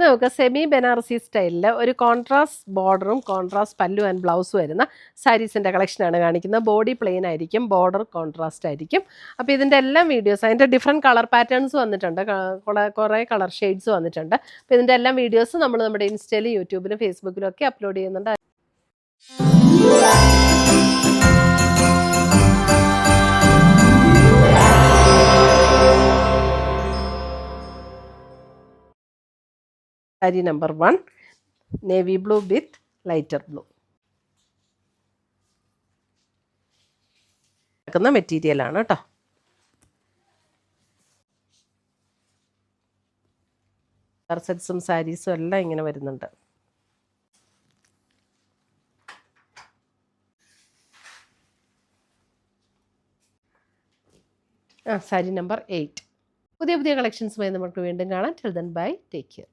നമുക്ക് സെമി ബനാറസി സ്റ്റൈലിൽ ഒരു കോൺട്രാസ്റ്റ് ബോർഡറും കോൺട്രാസ്റ്റ് പല്ലു ആൻഡ് ബ്ലൗസ് വരുന്ന സാരീസിൻ്റെ കളക്ഷനാണ് കാണിക്കുന്നത്. ബോഡി പ്ലെയിൻ ആയിരിക്കും, ബോർഡർ കോൺട്രാസ്റ്റ് ആയിരിക്കും. അപ്പോൾ ഇതിൻ്റെ എല്ലാം വീഡിയോസ്, അതിൻ്റെ ഡിഫറെൻറ്റ് കളർ പാറ്റേൺസ് വന്നിട്ടുണ്ട്, കുറേ കളർ ഷെയ്ഡ്സ് വന്നിട്ടുണ്ട്. അപ്പോൾ ഇതിൻ്റെ എല്ലാം വീഡിയോസ് നമ്മൾ നമ്മുടെ ഇൻസ്റ്റയിലും യൂട്യൂബിലും ഫേസ്ബുക്കിലും ഒക്കെ അപ്ലോഡ് ചെയ്യുന്നുണ്ട്. സാരി നമ്പർ 1 നേവി ബ്ലൂ വിത്ത് ലൈറ്റർ ബ്ലൂ. മെറ്റീരിയലാണ് കേട്ടോ. സെറ്റ്സും സാരീസും എല്ലാം ഇങ്ങനെ വരുന്നുണ്ട്. സാരി നമ്പർ 8. പുതിയ കളക്ഷൻസുമായി നമുക്ക് വീണ്ടും കാണാം. Till then bye, take care.